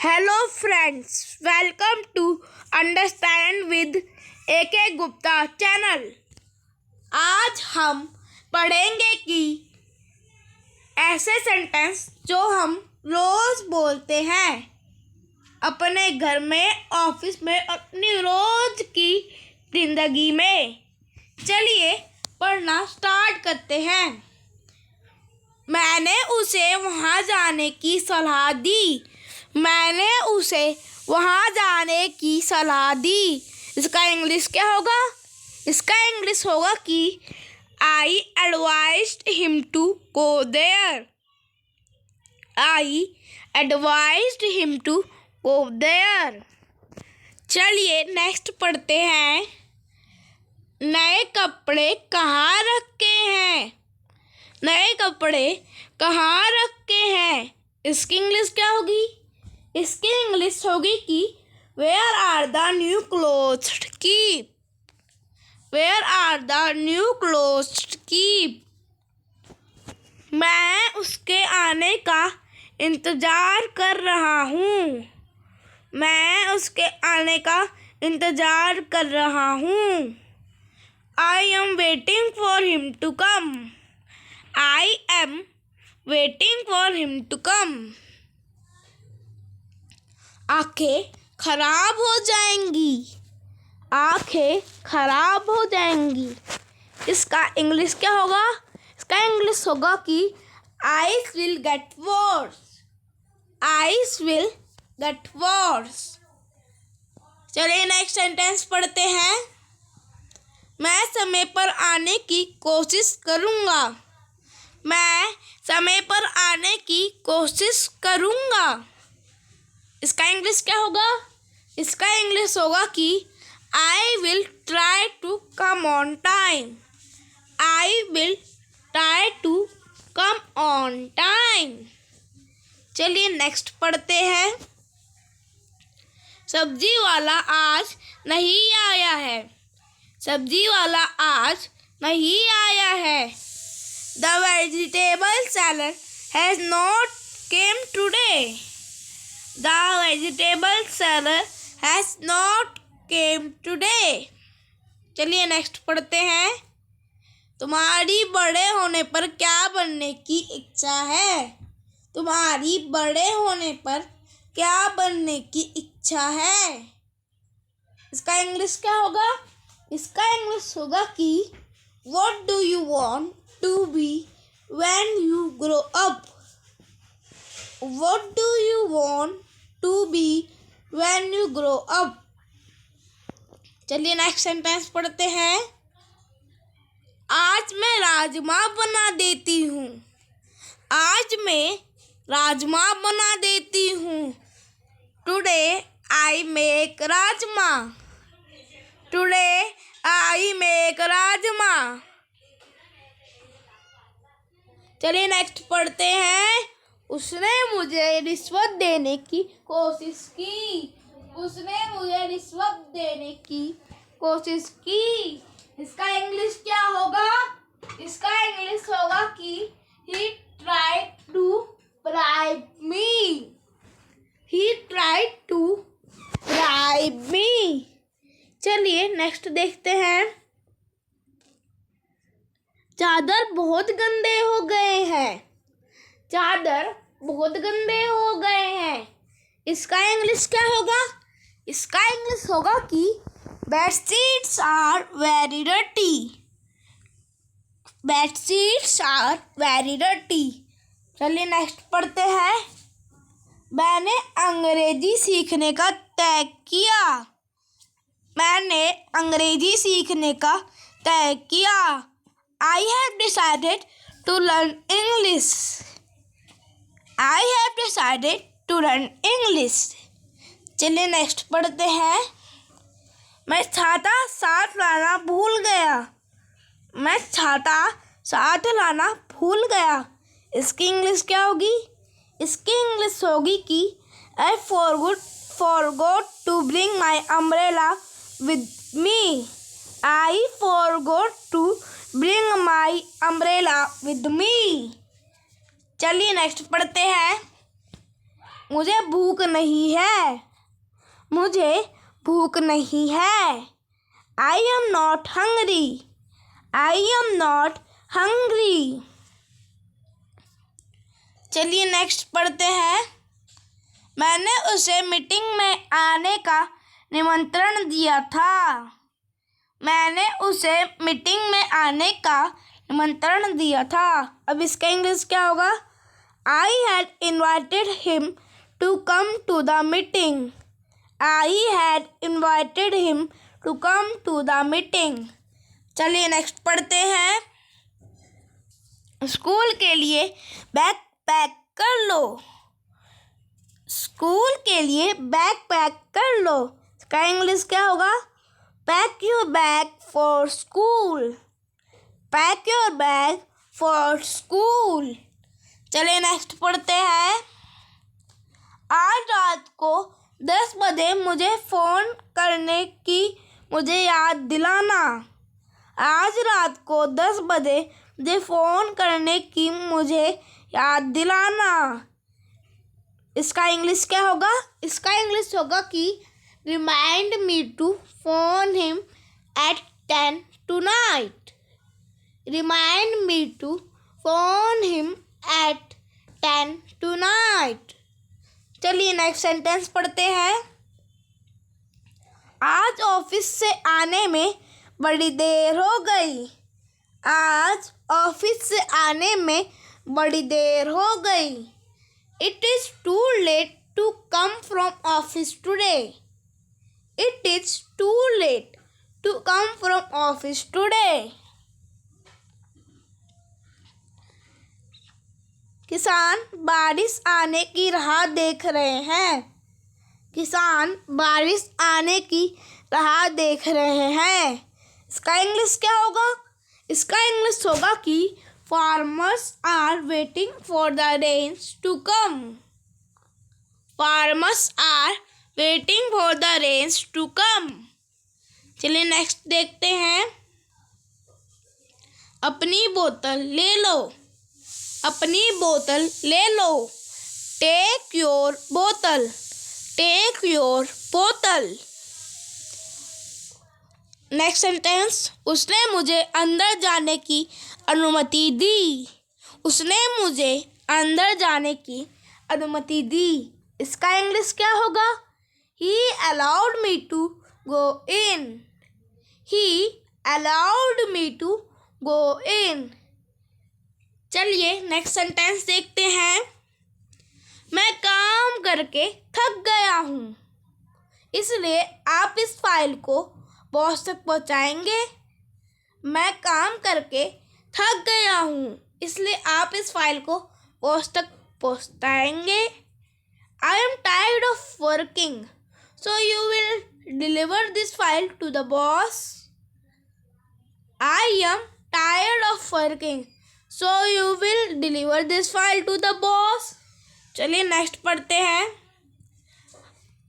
Hello friends, welcome to understand with AK Gupta channel. आज हम पढ़ेंगे कि ऐसे सेंटेंस जो हम रोज बोलते हैं अपने घर में, ऑफिस में, अपनी रोज की जिंदगी में। चलिए पढ़ना स्टार्ट करते हैं। मैंने उसे वहाँ जाने की सलाह दी। मैंने उसे वहाँ जाने की सलाह दी। इसका इंग्लिश क्या होगा? इसका इंग्लिश होगा कि I advised him to go there. I advised him to go there. चलिए नेक्स्ट पढ़ते हैं। नए कपड़े कहाँ रखे हैं? नए कपड़े कहाँ रखे हैं? इसकी इंग्लिश क्या होगी? इसकी इंग्लिश होगी कि Where are the new clothes keep? Where are the new clothes keep? मैं उसके आने का इंतज़ार कर रहा हूँ। मैं उसके आने का इंतज़ार कर रहा हूँ। I am waiting for him to come. I am waiting for him to come. आँखें खराब हो जाएंगी। आँखें खराब हो जाएंगी। इसका इंग्लिश क्या होगा? इसका इंग्लिश होगा कि eyes will get worse. eyes will get worse. चलिए नेक्स्ट सेंटेंस पढ़ते हैं। मैं समय पर आने की कोशिश करूँगा। मैं समय पर आने की कोशिश करूँगा। इसका इंग्लिश क्या होगा? इसका इंग्लिश होगा कि I will try to come on time. I will try to come on time. चलिए नेक्स्ट पढ़ते हैं। सब्जी वाला आज नहीं आया है। सब्जी वाला आज नहीं आया है। The vegetable seller has not came today. The vegetable seller has not came today. चलिए नेक्स्ट पढ़ते हैं। तुम्हारी बड़े होने पर क्या बनने की इच्छा है? तुम्हारी बड़े होने पर क्या बनने की इच्छा है? इसका इंग्लिश क्या होगा? इसका इंग्लिश होगा कि What do you want to be when you grow up? What do you want to be when you grow up? चलिए नेक्स्ट सेंटेंस पढ़ते हैं। आज मैं राजमा बना देती हूँ। आज मैं राजमा बना देती हूँ। Today I make rajma. Today I make rajma. चलिए नेक्स्ट पढ़ते हैं। उसने मुझे रिश्वत देने की कोशिश की। उसने मुझे रिश्वत देने की कोशिश की। इसका इंग्लिश क्या होगा? इसका इंग्लिश होगा कि He tried to bribe me. He tried to bribe me. चलिए नेक्स्ट देखते हैं। चादर बहुत गंदे हो गए हैं। चादर बहुत गंदे हो गए हैं। इसका इंग्लिश क्या होगा? इसका इंग्लिश होगा कि bedsheets are very dirty. Bedsheets are very dirty. चलिए नेक्स्ट पढ़ते हैं। मैंने अंग्रेजी सीखने का तय किया। मैंने अंग्रेजी सीखने का तय किया। I have decided to learn English. I have decided to learn English. चलिए नेक्स्ट पढ़ते हैं। मैं छाता साथ लाना भूल गया। मैं छाता साथ लाना भूल गया। इसकी इंग्लिश क्या होगी? इसकी इंग्लिश होगी कि I forgot to bring my umbrella with me. I forgot to bring my umbrella with me. चलिए नेक्स्ट पढ़ते हैं। मुझे भूख नहीं है। मुझे भूख नहीं है। I am not hungry. I am not hungry. चलिए नेक्स्ट पढ़ते हैं। मैंने उसे मीटिंग में आने का निमंत्रण दिया था। मैंने उसे मीटिंग में आने का निमंत्रण दिया था। अब इसका इंग्लिश क्या होगा? I had invited him to come to the meeting. I had invited him to come to the meeting. चलिए नेक्स्ट पढ़ते हैं। स्कूल के लिए बैग पैक कर लो। स्कूल के लिए बैग पैक कर लो। इसका इंग्लिश क्या होगा? Pack your bag for school. Pack your bag for school. चलिए नेक्स्ट पढ़ते हैं। आज रात को 10 बजे मुझे फ़ोन करने की मुझे याद दिलाना। आज रात को 10 बजे मुझे फ़ोन करने की मुझे याद दिलाना। इसका इंग्लिश क्या होगा? इसका इंग्लिश होगा कि remind me to phone him at 10 tonight. Remind me to phone him at 10 tonight. चलिए नेक्स्ट सेंटेंस पढ़ते हैं। आज ऑफिस से आने में बड़ी देर हो गई। आज ऑफिस से आने में बड़ी देर हो गई। It is too late to come from office today. It is too late to come from office today. किसान बारिश आने की राह देख रहे हैं। किसान बारिश आने की राह देख रहे हैं। इसका इंग्लिश क्या होगा? इसका इंग्लिश होगा कि farmers are waiting for the rains to come. Farmers are waiting for the rains to come. चलिए नेक्स्ट देखते हैं। अपनी बोतल ले लो। अपनी बोतल ले लो। टेक योर बोतल। टेक योर बोतल। Next sentence. उसने मुझे अंदर जाने की अनुमति दी। उसने मुझे अंदर जाने की अनुमति दी। इसका इंग्लिश क्या होगा? He allowed me to go in. He allowed me to go in. चलिए नेक्स्ट सेंटेंस देखते हैं। मैं काम करके थक गया हूँ, इसलिए आप इस फाइल को बॉस तक पहुँचाएंगे। मैं काम करके थक गया हूँ, इसलिए आप इस फाइल को बॉस तक पहुँचाएंगे। I am tired of working, so you will deliver this file to the boss. I am tired of working, so you will deliver this file to the boss. चलिए नेक्स्ट पढ़ते हैं।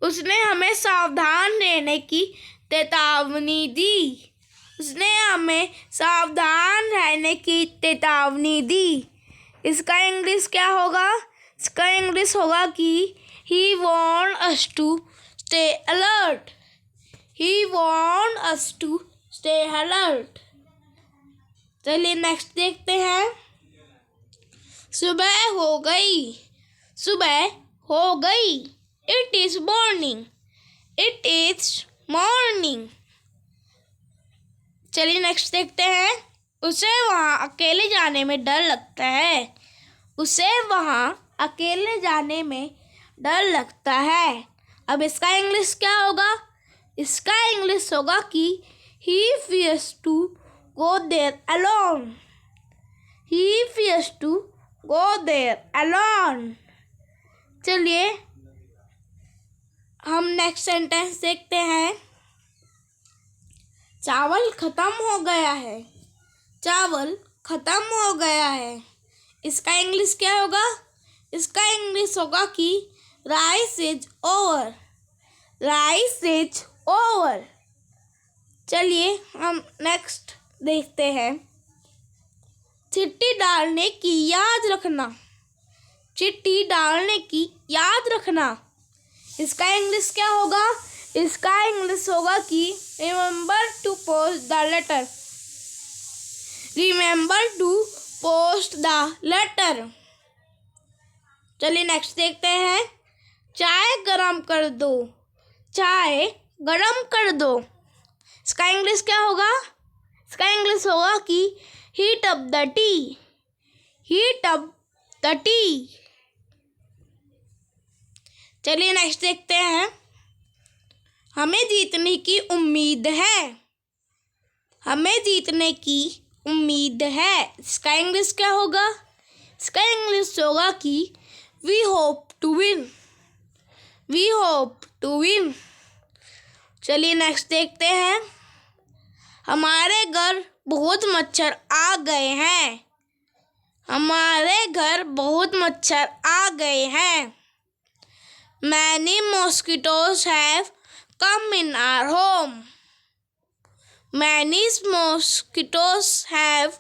उसने हमें सावधान रहने की चेतावनी दी। उसने हमें सावधान रहने की चेतावनी दी। इसका इंग्लिश क्या होगा? इसका इंग्लिश होगा कि he warned us to stay alert. He warned us to stay alert. चलिए नेक्स्ट देखते हैं। सुबह हो गई। सुबह हो गई। It is morning. It is morning. चलिए नेक्स्ट देखते हैं। उसे वहाँ अकेले जाने में डर लगता है। उसे वहाँ अकेले जाने में डर लगता है। अब इसका इंग्लिश क्या होगा? इसका इंग्लिश होगा कि he fears to go there alone. He fears to go there alone. चलिए हम नेक्स्ट सेंटेंस देखते हैं। चावल खत्म हो गया है। चावल खत्म हो गया है। इसका इंग्लिश क्या होगा? इसका इंग्लिश होगा कि rice is over. Rice is over. चलिए हम नेक्स्ट देखते हैं। चिट्ठी डालने की याद रखना। चिट्ठी डालने की याद रखना। इसका इंग्लिश क्या होगा? इसका इंग्लिश होगा कि remember to post the letter. Remember to post the letter. चलिए नेक्स्ट देखते हैं। चाय गरम कर दो। चाय गरम कर दो। इसका इंग्लिश क्या होगा? इसका इंग्लिश होगा कि heat up the T. Heat up the T. चलिए नेक्स्ट देखते हैं। हमें जीतने की उम्मीद है। हमें जीतने की उम्मीद है। इसका इंग्लिश क्या होगा? इसका इंग्लिश होगा कि we hope to win. We hope to win. चलिए नेक्स्ट देखते हैं। हमारे घर बहुत मच्छर आ गए हैं। हमारे घर बहुत मच्छर आ गए हैं। Many mosquitoes have come in our home. Many mosquitoes have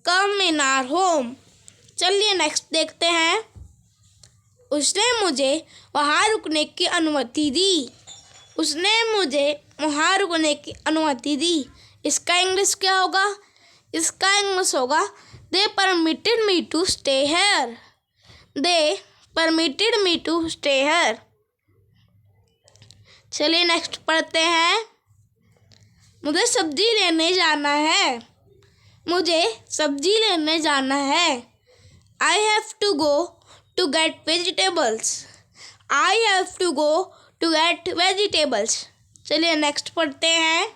come in our home. चलिए नेक्स्ट देखते हैं। उसने मुझे वहाँ रुकने की अनुमति दी। उसने मुझे वहाँ रुकने की अनुमति दी। इसका इंग्लिश क्या होगा? इसका इंग्लिश होगा They permitted me to stay here. They permitted me to stay here. चलिए नेक्स्ट पढ़ते हैं। मुझे सब्जी लेने जाना है। मुझे सब्जी लेने जाना है। I have to go to get vegetables. I have to go to get vegetables. चलिए नेक्स्ट पढ़ते हैं।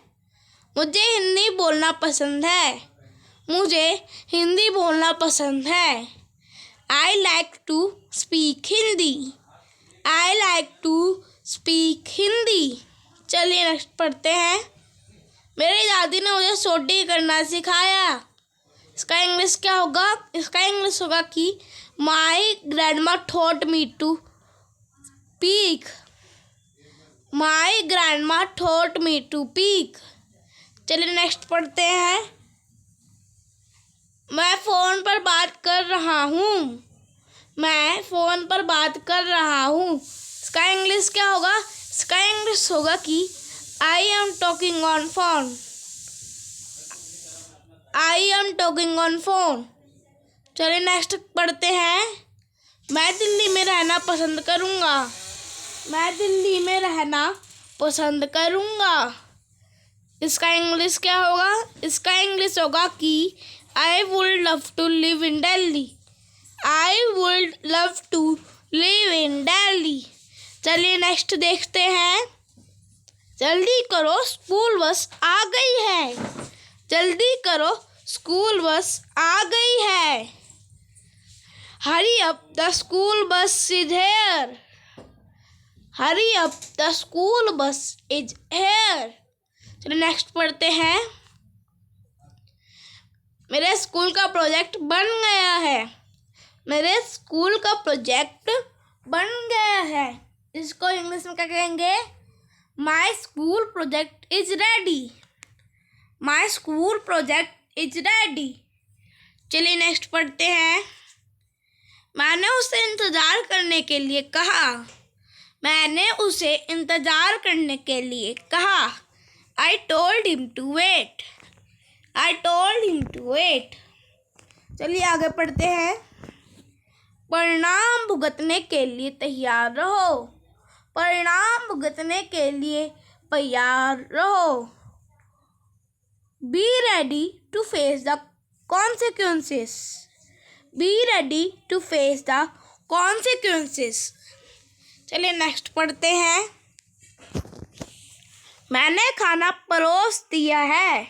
मुझे हिंदी बोलना पसंद है। मुझे हिंदी बोलना पसंद है। I like to speak Hindi. I like to speak Hindi. चलिए नेक्स्ट पढ़ते हैं। मेरी दादी ने मुझे सोटी करना सिखाया। इसका इंग्लिश क्या होगा? इसका इंग्लिश होगा कि My grandma taught me to speak. My grandma taught me to speak. चलिए नेक्स्ट पढ़ते हैं। मैं फ़ोन पर बात कर रहा हूँ। मैं फ़ोन पर बात कर रहा हूँ। इसका इंग्लिश क्या होगा? इसका इंग्लिश होगा कि I am talking on phone. I am talking on phone. चलिए नेक्स्ट पढ़ते हैं। मैं दिल्ली में रहना पसंद करूँगा। मैं दिल्ली में रहना पसंद करूँगा। इसका इंग्लिश क्या होगा? इसका इंग्लिश होगा कि I would love to live in Delhi. I would love to live in Delhi. चलिए नेक्स्ट देखते हैं। जल्दी करो स्कूल बस आ गई है। जल्दी करो स्कूल बस आ गई है। Hurry up, the school bus is here. Hurry up, the school bus is here. चलिए नेक्स्ट पढ़ते हैं। मेरे स्कूल का प्रोजेक्ट बन गया है। मेरे स्कूल का प्रोजेक्ट बन गया है। इसको इंग्लिश में क्या कहेंगे? My school project is ready. My school project is ready. चलिए नेक्स्ट पढ़ते हैं। मैंने उसे इंतज़ार करने के लिए कहा। मैंने उसे इंतज़ार करने के लिए कहा। I told him to wait. I told him to wait. चलिए आगे पढ़ते हैं। परिणाम भुगतने के लिए तैयार रहो। परिणाम भुगतने के लिए तैयार रहो। Be ready to face the consequences. Be ready to face the consequences. चलिए नेक्स्ट पढ़ते हैं। मैंने खाना परोस दिया है।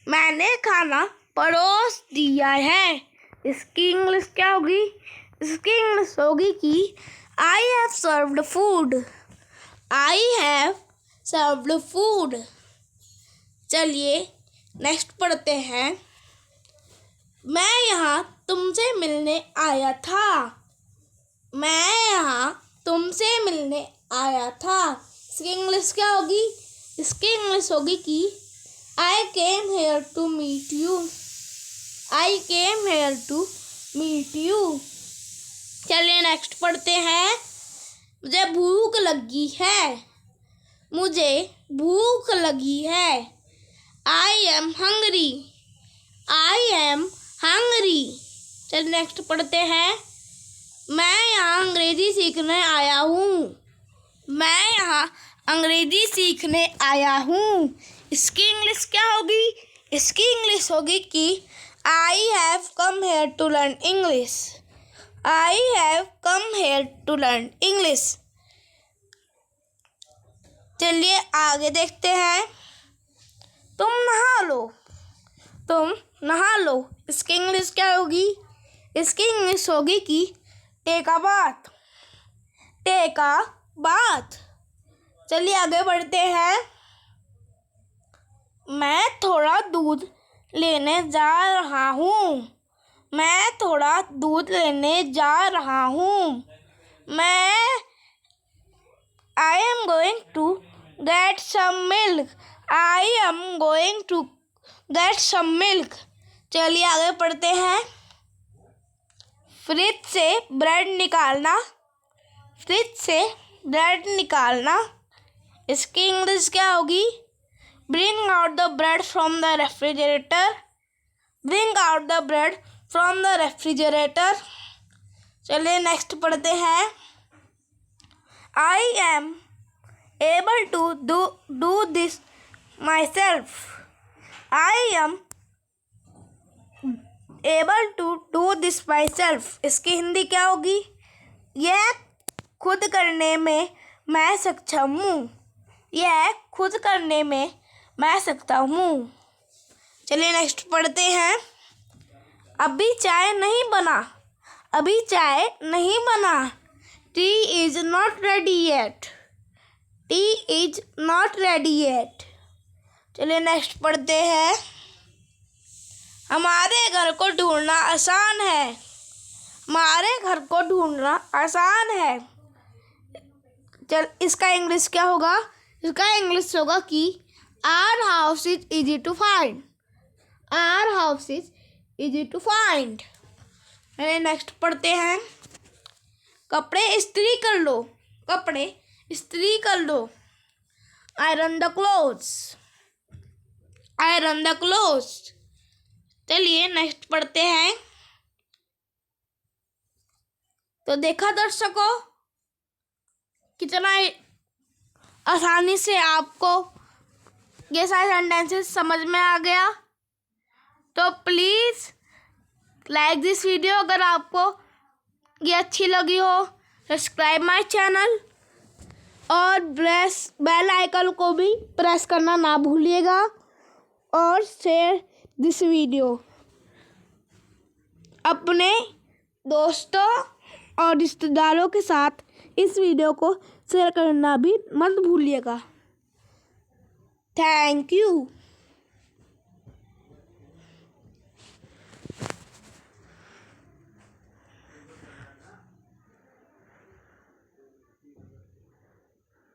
मैंने खाना परोस दिया है। इसकी इंग्लिश क्या होगी? इसकी इंग्लिश होगी कि I have served food. I have served food. चलिए नेक्स्ट पढ़ते हैं। मैं यहाँ तुमसे मिलने आया था। मैं यहाँ तुमसे मिलने आया था। इसकी इंग्लिश क्या होगी? इसकी इंग्लिश होगी कि I came here to meet you. I came here to meet you. चलिए नेक्स्ट पढ़ते हैं। मुझे भूख लगी है। मुझे भूख लगी है। I am hungry. I am hungry. चलिए नेक्स्ट पढ़ते हैं। मैं यहाँ अंग्रेजी सीखने आया हूँ। मैं यहाँ अंग्रेजी सीखने आया हूँ। इसकी इंग्लिश क्या होगी? इसकी इंग्लिश होगी कि I have come here to learn English. I have come here to learn English. चलिए आगे देखते हैं। तुम नहा लो। तुम नहा लो। इसकी इंग्लिश क्या होगी? इसकी इंग्लिश होगी कि take a bath. Take a bath. चलिए आगे बढ़ते हैं। मैं थोड़ा दूध लेने जा रहा हूँ। मैं थोड़ा दूध लेने जा रहा हूँ। I am going to get some milk. I am going to get some milk. चलिए आगे पढ़ते हैं। फ्रिज से ब्रेड निकालना। फ्रिज से ब्रेड निकालना। इसकी इंग्लिश क्या होगी? Bring out the bread from the refrigerator. Bring out the bread from the refrigerator. चलिए नेक्स्ट पढ़ते हैं। I am able to do this myself. I am able to do this myself. इसकी हिंदी क्या होगी? यह खुद करने में मैं सक्षम हूँ। यह खुद करने में मैं सकता हूँ। चलिए नेक्स्ट पढ़ते हैं। अभी चाय नहीं बना। अभी चाय नहीं बना। Tea is not ready yet. Tea is not ready yet. चलिए नेक्स्ट पढ़ते हैं। हमारे घर को ढूंढना आसान है। हमारे घर को ढूंढना आसान है। चल इसका इंग्लिश क्या होगा? इसका इंग्लिश होगा कि Our house is easy to find. Our house is easy to find. Next पढ़ते हैं। कपड़े इस्त्री कर लो। कपड़े इस्त्री कर लो। Iron the clothes. Iron the clothes. चलिए नेक्स्ट पढ़ते हैं। तो देखा दर्शकों, कितना आसानी से आपको ये सारे सेंटेंसेस समझ में आ गया। तो प्लीज़ लाइक दिस वीडियो अगर आपको ये अच्छी लगी हो। सब्सक्राइब माय चैनल और बेल आइकन को भी प्रेस करना ना भूलिएगा। और शेयर दिस वीडियो अपने दोस्तों और रिश्तेदारों के साथ इस वीडियो को शेयर करना भी मत भूलिएगा। Thank you.